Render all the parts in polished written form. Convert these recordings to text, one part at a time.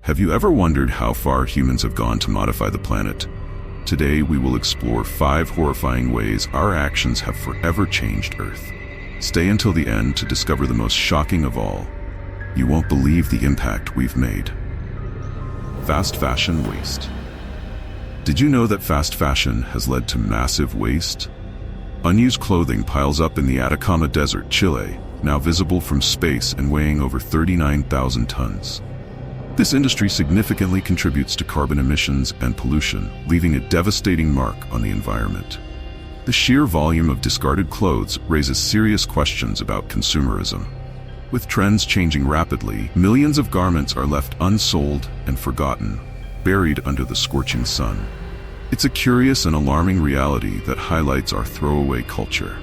Have you ever wondered how far humans have gone to modify the planet? Today we will explore 5 horrifying ways our actions have forever changed Earth. Stay until the end to discover the most shocking of all. You won't believe the impact we've made. Fast fashion waste. Did you know that fast fashion has led to massive waste? Unused clothing piles up in the Atacama Desert, Chile, now visible from space and weighing over 39,000 tons. This industry significantly contributes to carbon emissions and pollution, leaving a devastating mark on the environment. The sheer volume of discarded clothes raises serious questions about consumerism. With trends changing rapidly, millions of garments are left unsold and forgotten, buried under the scorching sun. It's a curious and alarming reality that highlights our throwaway culture.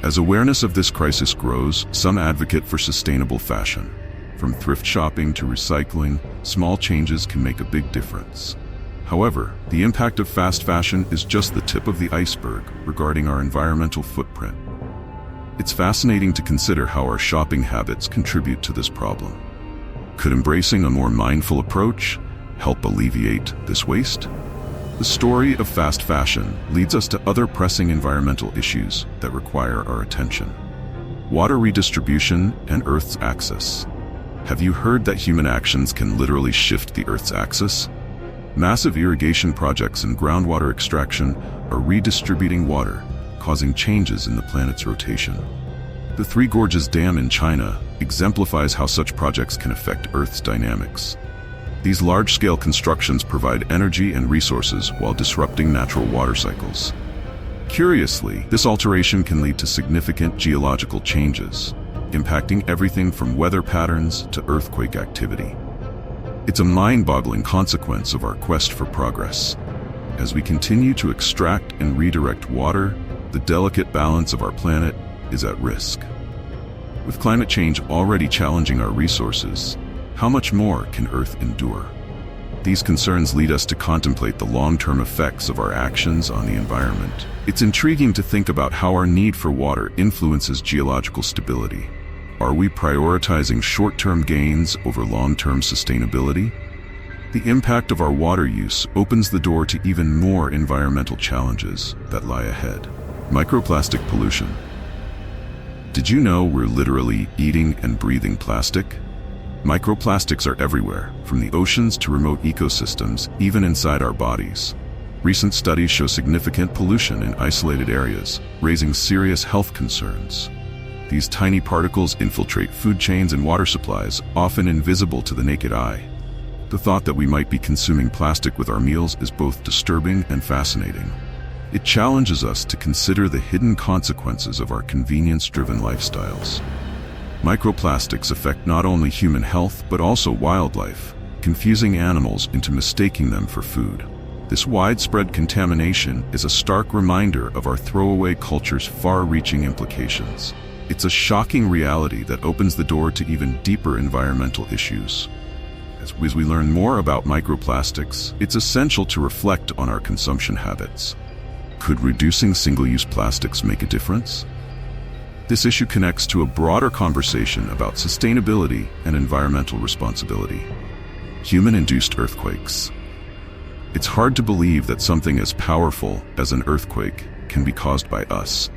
As awareness of this crisis grows, some advocate for sustainable fashion. From thrift shopping to recycling, small changes can make a big difference. However, the impact of fast fashion is just the tip of the iceberg regarding our environmental footprint. It's fascinating to consider how our shopping habits contribute to this problem. Could embracing a more mindful approach help alleviate this waste? The story of fast fashion leads us to other pressing environmental issues that require our attention. Water redistribution and Earth's axis. Have you heard that human actions can literally shift the Earth's axis? Massive irrigation projects and groundwater extraction are redistributing water, causing changes in the planet's rotation. The Three Gorges Dam in China exemplifies how such projects can affect Earth's dynamics. These large-scale constructions provide energy and resources while disrupting natural water cycles. Curiously, this alteration can lead to significant geological changes, impacting everything from weather patterns to earthquake activity. It's a mind-boggling consequence of our quest for progress. As we continue to extract and redirect water, the delicate balance of our planet is at risk. With climate change already challenging our resources, how much more can Earth endure? These concerns lead us to contemplate the long-term effects of our actions on the environment. It's intriguing to think about how our need for water influences geological stability. Are we prioritizing short-term gains over long-term sustainability? The impact of our water use opens the door to even more environmental challenges that lie ahead. Microplastic pollution. Did you know we're literally eating and breathing plastic? Microplastics are everywhere, from the oceans to remote ecosystems, even inside our bodies. Recent studies show significant pollution in isolated areas, raising serious health concerns. These tiny particles infiltrate food chains and water supplies, often invisible to the naked eye. The thought that we might be consuming plastic with our meals is both disturbing and fascinating. It challenges us to consider the hidden consequences of our convenience-driven lifestyles. Microplastics affect not only human health but also wildlife, confusing animals into mistaking them for food. This widespread contamination is a stark reminder of our throwaway culture's far-reaching implications. It's a shocking reality that opens the door to even deeper environmental issues. As we learn more about microplastics, it's essential to reflect on our consumption habits. Could reducing single-use plastics make a difference? This issue connects to a broader conversation about sustainability and environmental responsibility. Human-induced earthquakes. It's hard to believe that something as powerful as an earthquake can be caused by us.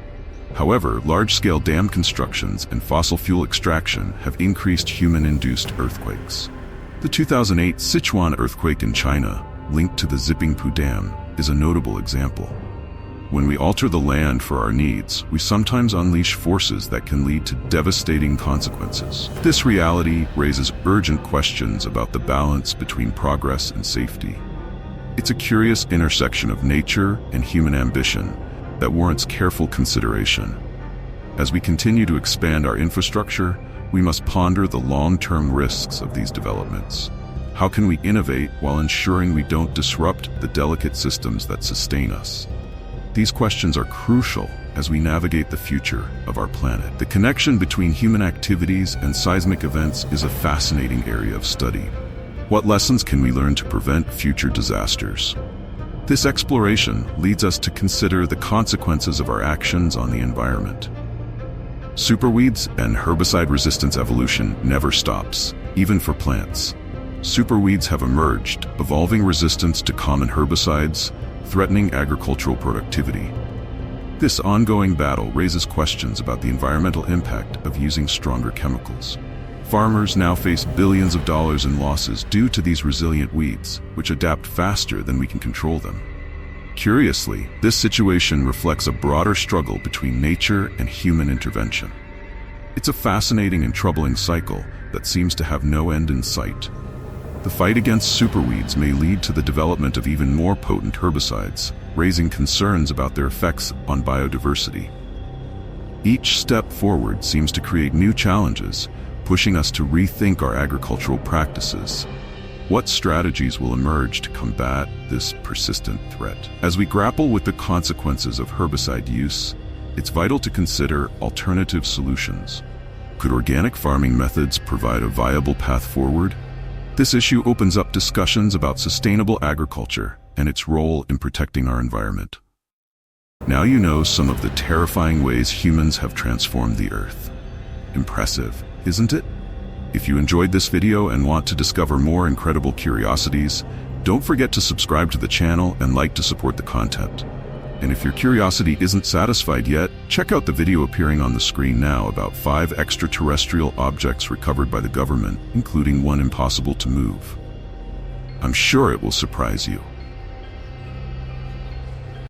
However, large-scale dam constructions and fossil fuel extraction have increased human-induced earthquakes. The 2008 Sichuan earthquake in China, linked to the Zipingpu Dam, is a notable example. When we alter the land for our needs, we sometimes unleash forces that can lead to devastating consequences. This reality raises urgent questions about the balance between progress and safety. It's a curious intersection of nature and human ambition that warrants careful consideration. As we continue to expand our infrastructure, we must ponder the long-term risks of these developments. How can we innovate while ensuring we don't disrupt the delicate systems that sustain us? These questions are crucial as we navigate the future of our planet. The connection between human activities and seismic events is a fascinating area of study. What lessons can we learn to prevent future disasters? This exploration leads us to consider the consequences of our actions on the environment. Superweeds and herbicide resistance evolution never stops, even for plants. superweeds have emerged, evolving resistance to common herbicides, threatening agricultural productivity. This ongoing battle raises questions about the environmental impact of using stronger chemicals. Farmers now face billions of dollars in losses due to these resilient weeds, which adapt faster than we can control them. Curiously, this situation reflects a broader struggle between nature and human intervention. It's a fascinating and troubling cycle that seems to have no end in sight. The fight against superweeds may lead to the development of even more potent herbicides, raising concerns about their effects on biodiversity. Each step forward seems to create new challenges, pushing us to rethink our agricultural practices. What strategies will emerge to combat this persistent threat? As we grapple with the consequences of herbicide use, it's vital to consider alternative solutions. Could organic farming methods provide a viable path forward? This issue opens up discussions about sustainable agriculture and its role in protecting our environment. Now you know some of the terrifying ways humans have transformed the earth. Impressive, isn't it? If you enjoyed this video and want to discover more incredible curiosities, don't forget to subscribe to the channel and like to support the content. And if your curiosity isn't satisfied yet, check out the video appearing on the screen now about 5 extraterrestrial objects recovered by the government, including one impossible to move. I'm sure it will surprise you.